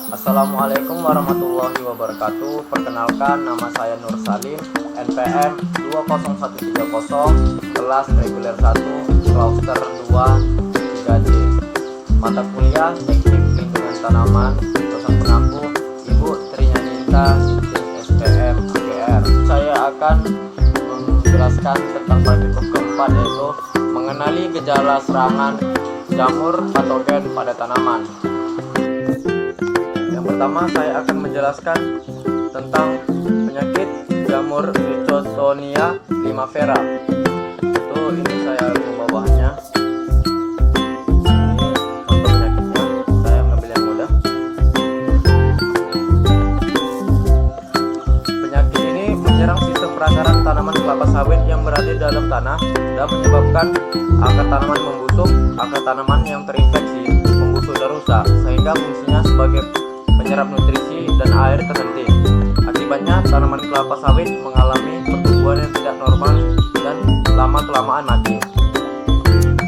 Assalamualaikum warahmatullahi wabarakatuh. Perkenalkan, nama saya Nur Salim, NPM 20130, kelas reguler 1, klauster 2, 3C. Mata kuliah Teknik Lingkungan Tanaman, dosen penampu Ibu Trinyanita Sinting SPM AGR. Saya akan menjelaskan tentang praktikum keempat, yaitu mengenali gejala serangan jamur patogen pada tanaman. Yang pertama, saya akan menjelaskan tentang penyakit jamur Rhizotonia limifera. Ini saya membawahannya. Ini untuk penyakitnya, saya mengambil yang mudah. Penyakit ini menyerang sistem perakaran tanaman kelapa sawit yang berada di dalam tanah dan menyebabkan akar tanaman membusuk, akar tanaman yang terinfeksi membusuk dan rusak, sehingga fungsinya sebagai penyerap nutrisi dan air terhenti. Akibatnya tanaman kelapa sawit mengalami pertumbuhan yang tidak normal dan lama-kelamaan mati.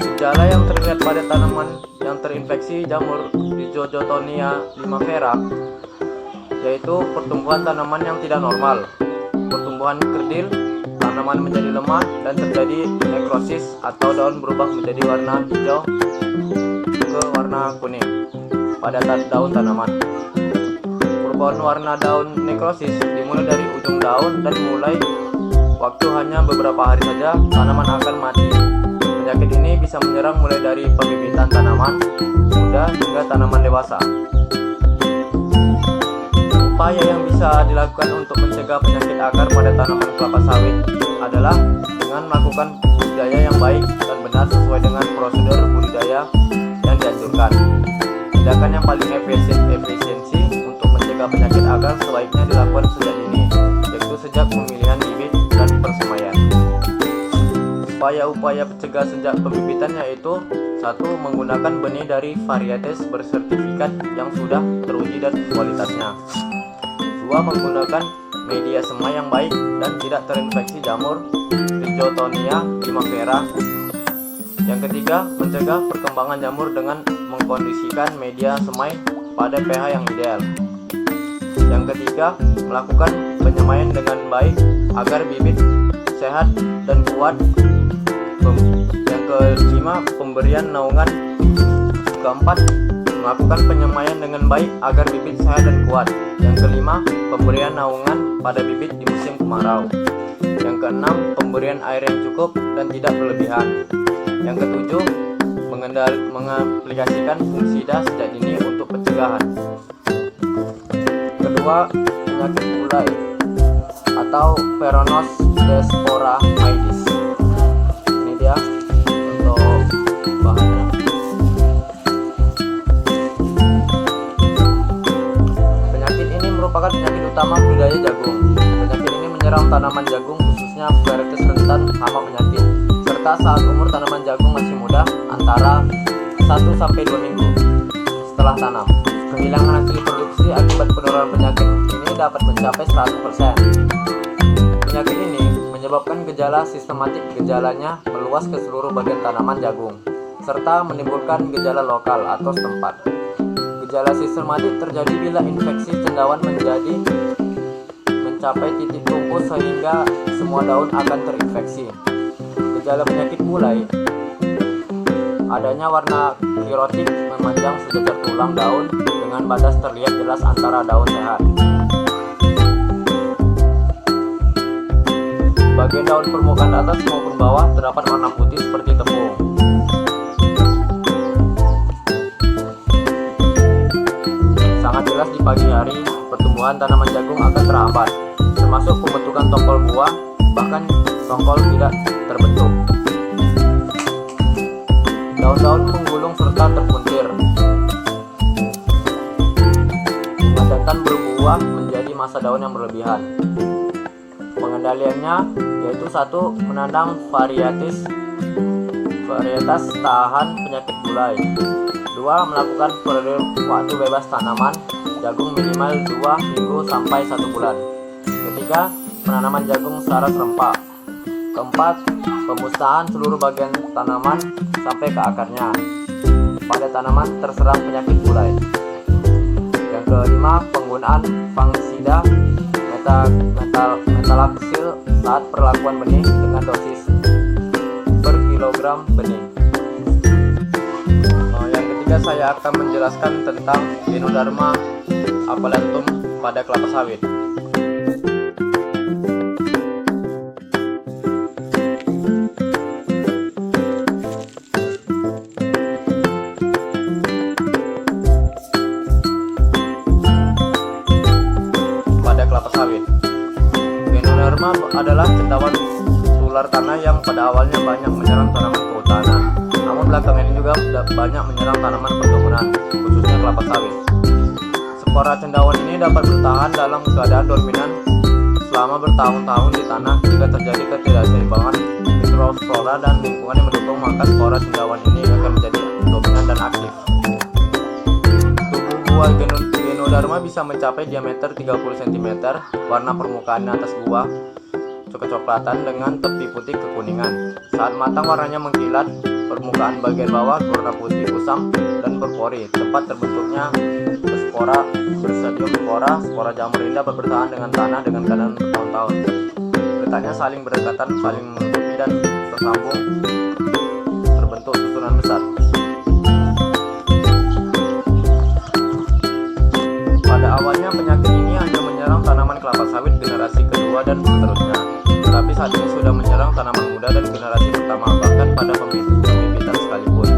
Gejala yang terlihat pada tanaman yang terinfeksi jamur Rhizotonia limifera yaitu pertumbuhan tanaman yang tidak normal, pertumbuhan kerdil, tanaman menjadi lemah, dan terjadi nekrosis atau daun berubah menjadi warna hijau ke warna kuning pada daun tanaman. Perubahan warna daun nekrosis dimulai dari ujung daun dan mulai waktu hanya beberapa hari saja tanaman akan mati. Penyakit ini bisa menyerang mulai dari pembibitan tanaman muda hingga tanaman dewasa. Upaya yang bisa dilakukan untuk mencegah penyakit akar pada tanaman kelapa sawit adalah dengan melakukan budidaya yang baik dan benar sesuai dengan prosedur budidaya yang dianjurkan. Tindakan yang paling efisiensi untuk mencegah penyakit akar sebaiknya dilakukan sejak dini, yaitu sejak pemilihan bibit dan persemaian. Upaya-upaya pencegah sejak pembibitan yaitu: 1. Menggunakan benih dari varietas bersertifikat yang sudah teruji dan kualitasnya. 2. Menggunakan media semai yang baik dan tidak terinfeksi jamur Rhizotonia limifera. Yang ketiga, mencegah perkembangan jamur dengan mengkondisikan media semai pada pH yang ideal. Yang ketiga, melakukan penyemaian dengan baik agar bibit sehat dan kuat. Yang kelima, pemberian naungan. Keempat, melakukan penyemaian dengan baik agar bibit sehat dan kuat. Yang kelima, pemberian naungan pada bibit di musim kemarau. Yang keenam, pemberian air yang cukup dan tidak berlebihan. Yang ketujuh, mengaplikasikan fungisida sejak dini untuk pencegahan. Kedua, penyakit gulai atau Peronospora desmoraides. Ini dia untuk bahannya. Penyakit ini merupakan penyakit utama budidaya jagung. Penyakit ini menyerang tanaman jagung, khususnya varietas rentan hama penyakit, serta saat umur tanaman jagung masih muda, antara 1-2 minggu setelah tanam. Kehilangan hasil produksi akibat penularan penyakit ini dapat mencapai 100%. Penyakit ini menyebabkan gejala sistematik, gejalanya meluas ke seluruh bagian tanaman jagung, serta menimbulkan gejala lokal atau setempat. Gejala sistematik terjadi bila infeksi cendawan mencapai titik kumpul sehingga semua daun akan terinfeksi. Gejala penyakit gulai: adanya warna kirotik memanjang sejajar tulang daun dengan batas terlihat jelas antara daun sehat. Bagian daun permukaan atas maupun bawah terdapat warna putih seperti tepung. Sangat jelas di pagi hari, pertumbuhan tanaman jagung akan terhambat, termasuk pembentukan tongkol buah, bahkan tongkol tidak terbentuk. Daun-daun menggulung serta terpuntir. Pengecatan berbuah menjadi masa daun yang berlebihan. Pengendaliannya yaitu: 1. Menanam varietas tahan penyakit gulai. 2. Melakukan periode waktu bebas tanaman jagung minimal 2 minggu sampai 1 bulan. Ketiga, penanaman jagung secara serempak. Keempat, pemusnahan seluruh bagian tanaman sampai ke akarnya pada tanaman terserang penyakit gulai. Yang pertama, penggunaan fungisida metalaksil saat perlakuan benih dengan dosis per kilogram benih. Yang ketiga, saya akan menjelaskan tentang Ganoderma apalantum pada kelapa sawit. Ganoderma adalah cendawan ular tanah yang pada awalnya banyak menyerang tanaman kehutanan, namun belakangan ini juga banyak menyerang tanaman perkebunan, khususnya kelapa sawit. Spora cendawan ini dapat bertahan dalam keadaan dominan selama bertahun-tahun di tanah. Jika terjadi ketidakseimbangan mikrospora dan lingkungan yang mendukung, maka spora cendawan ini akan menjadi dominan dan aktif. Tubuh buah Ganoderma bisa mencapai diameter 30 cm, warna permukaan atas buah kecoklatan dengan tepi putih kekuningan. Saat matang warnanya mengkilat, permukaan bagian bawah berwarna putih kusam dan berpori. Tempat terbentuknya spora berstadium spora. Spora jamur ini dapat bertahan dengan tanah dengan keadaan bertahun-tahun. Letaknya saling berdekatan, saling menutupi dan tersambung, terbentuk susunan besar. Pada awalnya penyakit ini hanya menyerang tanaman kelapa sawit generasi kedua dan seterusnya, tetapi saat ini sudah menyerang tanaman muda dan generasi pertama, bahkan pada pembibitan sekalipun.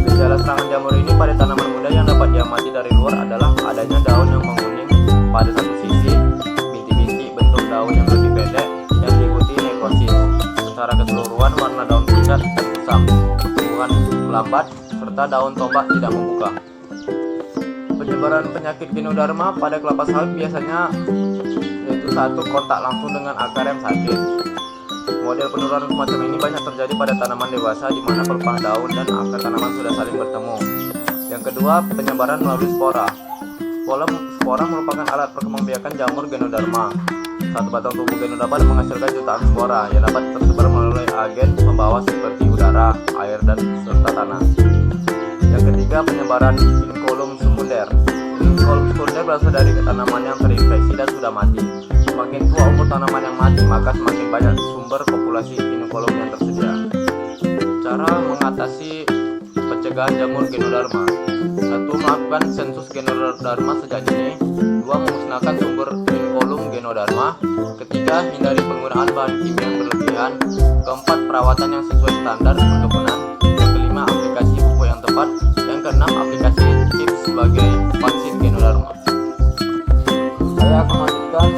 Gejala serangan jamur ini pada tanaman muda yang dapat diamati dari luar adalah adanya daun yang menguning pada satu sisi, bintik-bintik bentuk daun yang lebih pendek yang diikuti nekrosis. Secara keseluruhan warna daun pucat dan kusam, pertumbuhan melambat, serta daun tombak tidak membuka. Penyebaran penyakit Ganoderma pada kelapa sawit biasanya yaitu satu, kontak langsung dengan akar yang sakit. Model penularan semacam ini banyak terjadi pada tanaman dewasa di mana pelepah daun dan akar tanaman sudah saling bertemu. Yang kedua, penyebaran melalui spora. Spora merupakan alat perkembangbiakan jamur Ganoderma. Satu batang tubuh Ganoderma dapat menghasilkan jutaan spora yang dapat tersebar melalui agen pembawa seperti udara, air, dan serta tanah. Yang ketiga, penyebaran inkulum sekunder. Inkulum sekunder berasal dari tanaman yang terinfeksi dan sudah mati. Semakin tua umur tanaman yang mati, maka semakin banyak sumber populasi inkulum yang tersedia. Cara mengatasi pencegahan jamur Ganoderma: 1. Melakukan sensus Ganoderma sejak dini. 2. Memusnahkan sumber inkulum Ganoderma. 3. Hindari penggunaan bahan kimia yang berlebihan. 4. Perawatan yang sesuai standar perkebunan. 5. Aplikasi pupuk yang tepat. Yang ke-6, aplikasi chips sebagai vaksin Ganoderma. Saya akan masukkan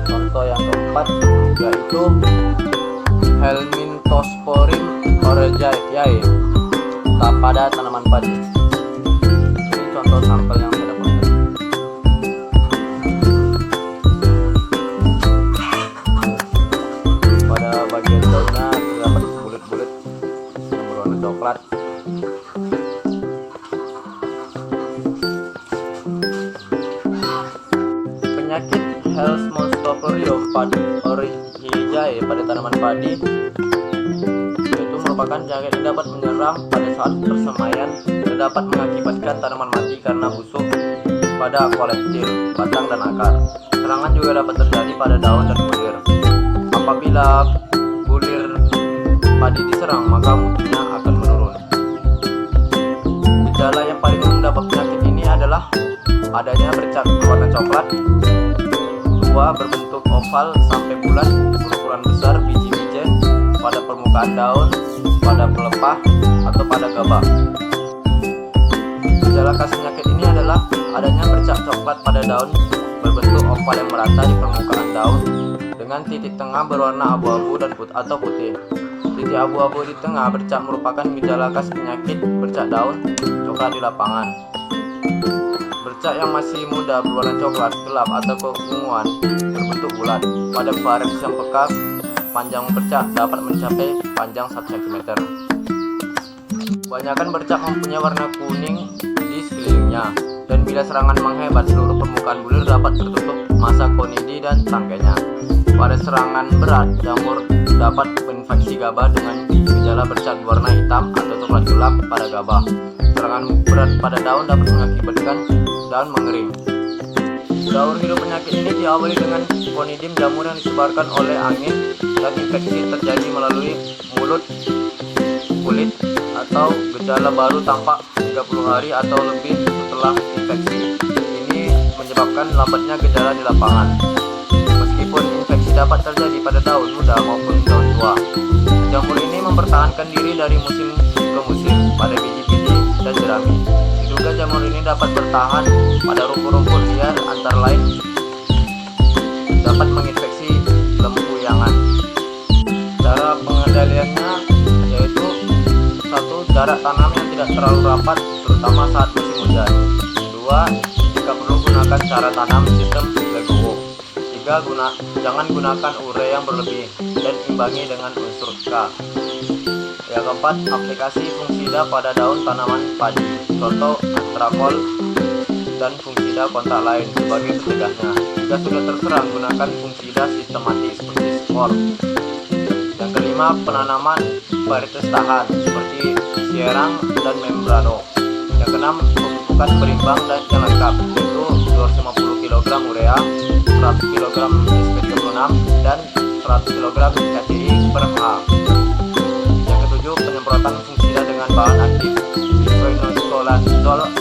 contoh yang keempat, yaitu Helminthosphorim orejaceae pada tanaman padi. Ini contoh sampel yang saya dapatkan. Pada bagian daunnya terdapat bulat-bulat yang berwarna coklat. Penyakit Helminthosphorim orejaceae pada tanaman padi yaitu merupakan penyakit yang dapat menyerang pada saat persemaian dan dapat mengakibatkan tanaman mati karena busuk pada kolektil, batang, dan akar. Serangan juga dapat terjadi pada daun dan bulir. Apabila bulir padi diserang, maka mutunya akan menurun. Gejala yang paling umum dapat penyakit ini adalah adanya bercak berwarna coklat, buah berbentuk oval sampai bulat, berukuran besar, biji-bijian pada permukaan daun, pada pelepah, atau pada gabah. Gejala khas penyakit ini adalah adanya bercak coklat pada daun berbentuk oval yang merata di permukaan daun dengan titik tengah berwarna abu-abu dan atau putih. Titik abu-abu di tengah bercak merupakan gejala khas penyakit bercak daun coklat di lapangan. Bercak yang masih muda berwarna coklat gelap atau keunguan berbentuk bulat. Pada varix yang peka, panjang bercak dapat mencapai panjang 1 cm. Kebanyakan bercak mempunyai warna kuning di sekelilingnya. fungsinya. Dan bila serangan menghebat, seluruh permukaan bulir dapat tertutup massa konidi dan tangkainya. Pada serangan berat, jamur dapat menginfeksi gabah dengan gejala bercat warna hitam atau coklat gelap pada gabah. Serangan berat pada daun dapat mengakibatkan daun mengering. Daur hidup penyakit ini diawali dengan conidim jamur yang disebarkan oleh angin, dan infeksi terjadi melalui mulut, kulit, atau gejala baru tampak 30 hari atau lebih setelah infeksi. Ini menyebabkan lambatnya gejala di lapangan. Meskipun infeksi dapat terjadi pada daun muda maupun daun tua, jamur ini mempertahankan diri dari musim ke musim pada biji-biji dan jerami. Diduga jamur ini dapat bertahan pada rumput-rumput liar, antara lain dapat menginfeksi lembu yangan. Cara pengendaliannya yaitu: 1. Jarak tanam yang tidak terlalu rapat, terutama saat musim hujan. 2. Jika perlu, gunakan cara tanam sistem legowo. 3. Jangan gunakan urea yang berlebih dan imbangi dengan unsur K. Yang keempat, aplikasi fungisida pada daun tanaman padi, contoh antrakol dan fungisida kontak lain sebagai pencegahnya. Jika sudah terserang, gunakan fungisida sistematis seperti skor. Yang kelima, penanaman varietas tahan seperti Sierang dan Membrano. Yang keenam, pemupukan berimbang dan yang lengkap, yaitu 250 kg urea, 100 kg SP36 dan 100 kg KCI per ha. Yang ketujuh, penyemprotan fungisida dengan bahan aktif Fluconazole